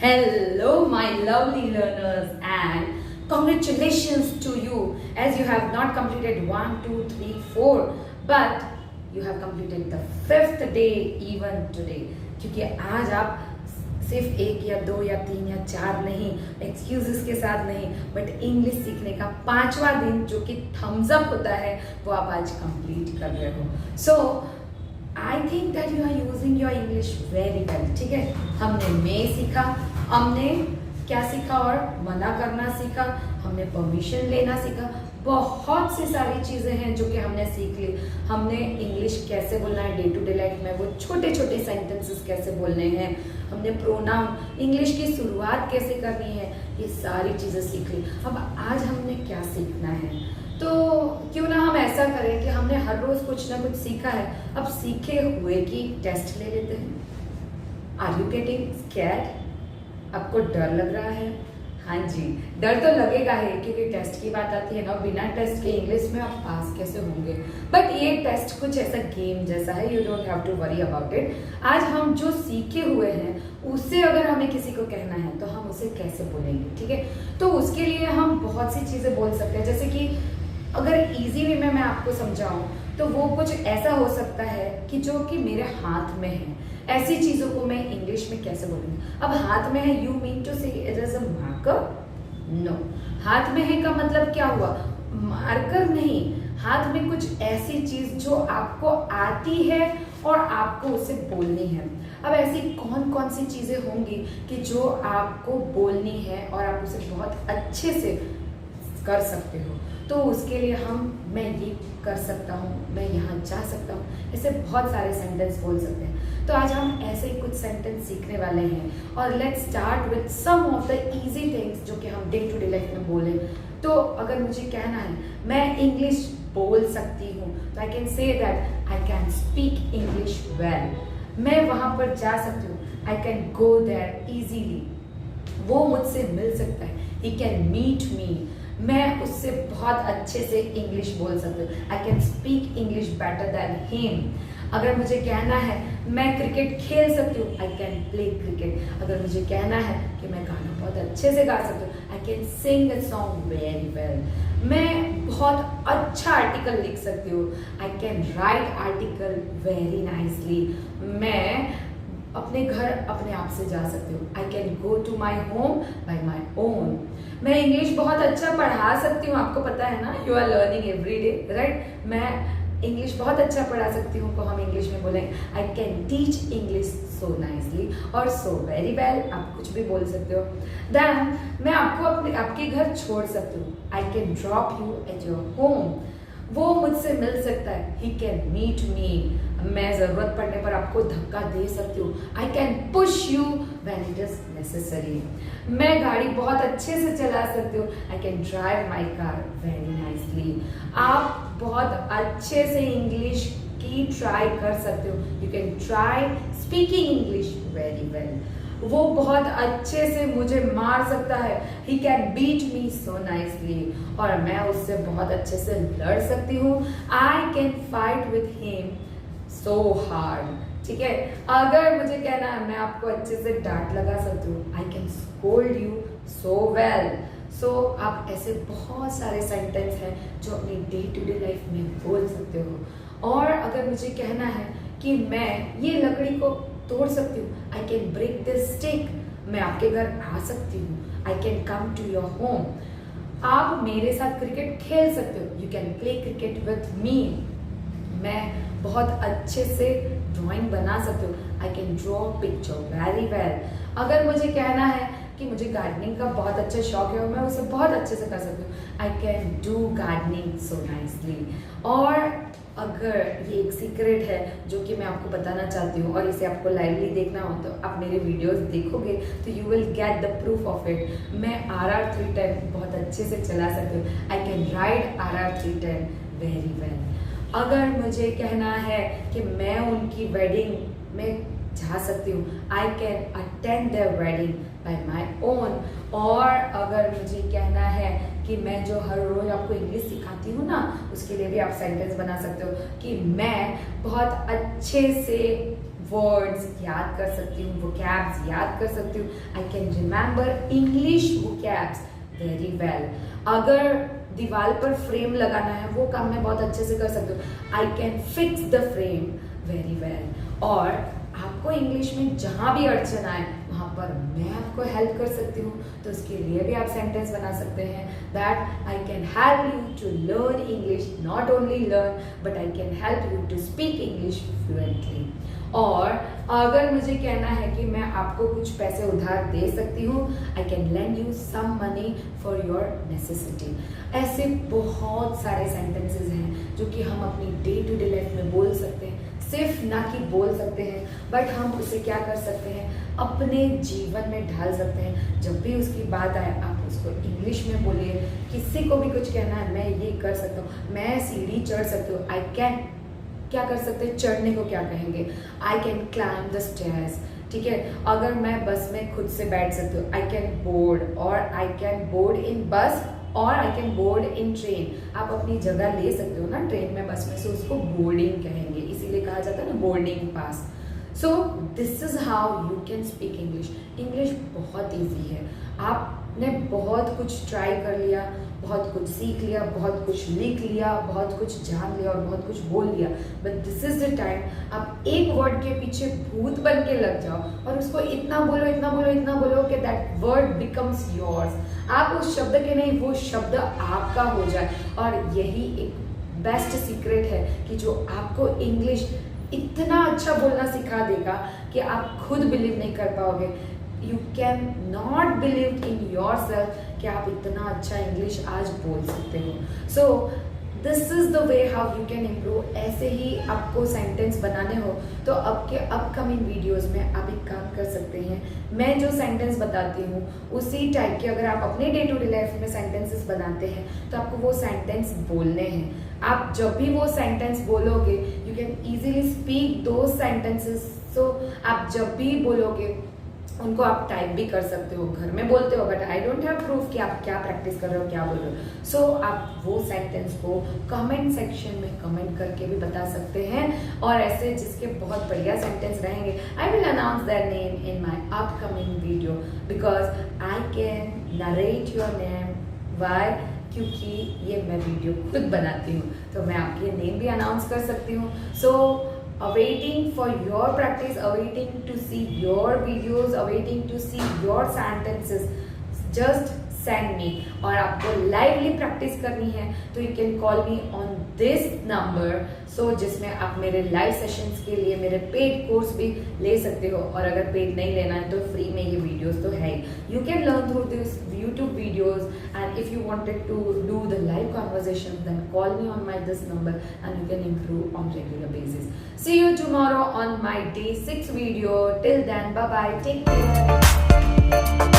Hello, my lovely learners, and congratulations to you as you have not completed 1, 2, 3, 4, but you have completed the 5th day even today. क्योंकि आज आप सिर्फ 1 या 2 या 3 या 4 नहीं, एक्सक्यूजेस के साथ नहीं, बट इंग्लिश सीखने का 5वां दिन जो कि थम्स अप होता है वो आप आज कंप्लीट कर रहे हो. So I think that you are using your English very well. ठीक है, हमने मे सीखा, हमने क्या सीखा और मना करना सीखा, हमने परमिशन लेना सीखा. बहुत सी सारी चीज़ें हैं जो कि हमने सीख ली. हमने इंग्लिश कैसे बोलना है डे टू डे लाइफ में, वो छोटे छोटे सेंटेंसेस कैसे बोलने हैं, हमने प्रोनाउन, इंग्लिश की शुरुआत कैसे करनी है, ये सारी चीज़ें सीख ली. अब आज हमने क्या सीखना है, तो क्यों ना हम ऐसा करें कि हमने हर रोज़ कुछ ना कुछ सीखा है, अब सीखे हुए की टेस्ट ले लेते हैं. Are you getting scared? आपको डर लग रहा है? हाँ जी, डर तो लगेगा ही, क्योंकि टेस्ट की बात आती है ना, बिना टेस्ट के इंग्लिश में आप पास कैसे होंगे. बट ये टेस्ट कुछ ऐसा गेम जैसा है, you don't have to worry about it. आज हम जो सीखे हुए हैं उससे अगर हमें किसी को कहना है तो हम उसे कैसे बोलेंगे. ठीक है, तो उसके लिए हम बहुत सी चीज़ें बोल सकते हैं. जैसे कि अगर इजी वे में मैं आपको समझाऊं तो वो कुछ ऐसा हो सकता है कि जो कि मेरे हाथ में है, ऐसी चीज़ों को मैं इंग्लिश में कैसे बोलूँगी. अब हाथ में है, you mean to say it is a marker? No. हाथ में है का मतलब क्या हुआ? मार्कर नहीं, हाथ में कुछ ऐसी चीज़ जो आपको आती है और आपको उसे बोलनी है. अब ऐसी कौन कौन सी चीज़ें होंगी कि जो आपको बोलनी है और आप उसे बहुत अच्छे से कर सकते हो. तो उसके लिए मैं ये कर सकता हूँ, मैं यहाँ जा सकता हूँ, ऐसे बहुत सारे सेंटेंस बोल सकते हैं. तो आज हम ऐसे ही कुछ सेंटेंस सीखने वाले हैं और let's start with some of the easy things जो कि हम डे टू डे लाइफ में बोलें. तो अगर मुझे कहना है मैं इंग्लिश बोल सकती हूँ, तो I can say that I can speak English well. मैं वहाँ पर जा सकती हूँ, I can go there easily. वो मुझसे मिल सकता है, ही कैन मीट मी. मैं उससे बहुत अच्छे से इंग्लिश बोल सकती हूँ, I can speak English better than him. अगर मुझे कहना है मैं क्रिकेट खेल सकती हूँ, आई कैन प्ले क्रिकेट. अगर मुझे कहना है कि मैं गाना बहुत अच्छे से गा सकती हूँ, I can sing a song very well. मैं बहुत अच्छा आर्टिकल लिख सकती हूँ, I can write article very nicely. मैं अपने घर अपने आप से जा सकती हूँ, I can go to my home by my own. मैं इंग्लिश बहुत अच्छा पढ़ा सकती हूँ, आपको पता है ना, you are learning every day right. मैं इंग्लिश बहुत अच्छा पढ़ा सकती हूँ, को हम इंग्लिश में बोलेंगे I can teach English so nicely और सो वेरी वेल. आप कुछ भी बोल सकते हो. देन मैं आपको आपके घर छोड़ सकती हूँ, I can drop you at your home. वो मुझसे मिल सकता है, ही कैन मीट मी. मैं ज़रूरत पड़ने पर आपको धक्का दे सकती हूँ, I can push you when it is necessary. मैं गाड़ी बहुत अच्छे से चला सकती हूँ, I can drive my car very nicely. आप बहुत अच्छे से इंग्लिश की ट्राई कर सकते हो, you can try speaking English very well. वो बहुत अच्छे से मुझे मार सकता है, he can beat me so nicely. और मैं उससे बहुत अच्छे से लड़ सकती हूँ, I can fight with him so hard. ठीक है, अगर मुझे कहना है मैं आपको अच्छे से डांट लगा सकती हूँ, I can scold you so well. So आप ऐसे बहुत सारे सेंटेंस हैं जो अपनी डे टू डे लाइफ में बोल सकते हो. और अगर मुझे कहना है कि मैं ये लकड़ी को तोड़ सकती हूँ, I can break this stick. मैं आपके घर आ सकती हूँ, I can come to your home. आप मेरे साथ क्रिकेट खेल सकते हो, you can play cricket with me. मैं बहुत अच्छे से ड्राइंग बना सकती हूँ, I can draw picture very well. अगर मुझे कहना है कि मुझे गार्डनिंग का बहुत अच्छा शौक है और मैं उसे बहुत अच्छे से कर सकती हूँ, I can do gardening so nicely. और अगर ये एक सीक्रेट है जो कि मैं आपको बताना चाहती हूँ और इसे आपको लाइवली देखना हो तो आप मेरे वीडियोस देखोगे तो you will get the proof of it. मैं RR 310 बहुत अच्छे से चला सकती हूँ, I can ride RR 310 very well. अगर मुझे कहना है कि मैं उनकी वेडिंग में जा सकती हूँ, I can attend their wedding by my own. और अगर मुझे कहना है कि मैं जो हर रोज आपको इंग्लिश सिखाती हूँ ना, उसके लिए भी आप सेंटेंस बना सकते हो कि मैं बहुत अच्छे से वर्ड्स याद कर सकती हूँ, वोकैब्स याद कर सकती हूँ. I can remember English vocabs very well. अगर दीवार पर फ्रेम लगाना है वो काम मैं बहुत अच्छे से कर सकती हूँ. I can fix the frame very well. और आपको इंग्लिश में जहाँ भी अड़चन आए वहाँ पर मैं आपको हेल्प कर सकती हूँ. तो उसके लिए भी आप सेंटेंस बना सकते हैं that I can help you to learn English. Not only learn but I can help you to speak English fluently. और अगर मुझे कहना है कि मैं आपको कुछ पैसे उधार दे सकती हूँ, I can lend you some money for your necessity. ऐसे बहुत सारे सेंटेंसेस हैं जो कि हम अपनी डे टू डे लाइफ में बोल सकते हैं. सिर्फ ना कि बोल सकते हैं बट हम उसे क्या कर सकते हैं, अपने जीवन में ढाल सकते हैं. जब भी उसकी बात आए आप उसको इंग्लिश में बोलिए. किसी को भी कुछ कहना है, मैं ये कर सकता हूँ, मैं सीढ़ी चढ़ सकती हूँ. आई कैन क्या कर सकते हैं, चढ़ने को क्या कहेंगे, I can climb the stairs. ठीक है. अगर मैं बस में खुद से बैठ सकती हूँ, आई कैन बोर्ड, और आई कैन बोर्ड इन बस और I can board in train. आप अपनी जगह ले सकते हो ना ट्रेन में, बस में, से उसको बोर्डिंग कहेंगे. इसीलिए कहा जाता है ना boarding pass. So this is how you can speak English. English बहुत ईजी है. आपने बहुत कुछ ट्राई कर लिया, बहुत कुछ सीख लिया, बहुत कुछ लिख लिया, बहुत कुछ जान लिया और बहुत कुछ बोल लिया. But this is the time आप एक वर्ड के पीछे भूत बन के लग जाओ और उसको इतना बोलो, इतना बोलो, इतना बोलो कि दैट वर्ड बिकम्स योर्स. आप उस शब्द के नहीं, वो शब्द आपका हो जाए. और यही एक बेस्ट सीक्रेट है कि जो आपको इंग्लिश इतना अच्छा बोलना सिखा देगा कि आप खुद बिलीव नहीं कर पाओगे. You can not believe in your self कि आप इतना अच्छा इंग्लिश आज बोल सकते हो. So this is the way how you can improve. ऐसे ही आपको सेंटेंस बनाने हो तो आपके अपकमिंग वीडियोस में आप एक काम कर सकते हैं. मैं जो सेंटेंस बताती हूँ उसी टाइप के अगर आप अपने डे टू डे लाइफ में सेंटेंसेस बनाते हैं तो आपको वो सेंटेंस बोलने हैं. आप जब भी वो सेंटेंस बोलोगे यू कैन इजीली स्पीक दो सेंटेंसेस. सो आप जब भी बोलोगे उनको आप टाइप भी कर सकते हो, घर में बोलते हो but I don't have proof कि आप क्या प्रैक्टिस कर रहे हो, क्या बोल रहे हो. सो आप वो सेंटेंस को कमेंट सेक्शन में कमेंट करके भी बता सकते हैं. और ऐसे जिसके बहुत बढ़िया सेंटेंस रहेंगे I will announce their name in my upcoming video because I can narrate your name. Why? क्योंकि ये मैं वीडियो खुद बनाती हूँ तो मैं आपके नेम भी अनाउंस कर सकती हूँ. सो awaiting for your practice, awaiting to see your videos, awaiting to see your sentences. Just send me. और आपको लाइवली प्रैक्टिस करनी है तो you can call me on this number. So जिसमें आप मेरे लाइव सेशंस के लिए मेरे पेड कोर्स भी ले सकते हो. और अगर पेड नहीं लेना है तो फ्री में ये वीडियोस तो है. You can learn through this YouTube videos, and if you wanted to do the live conversation then call me on my this number and you can improve on regular basis. See you tomorrow on my day 6 video. Till then, bye bye, take care.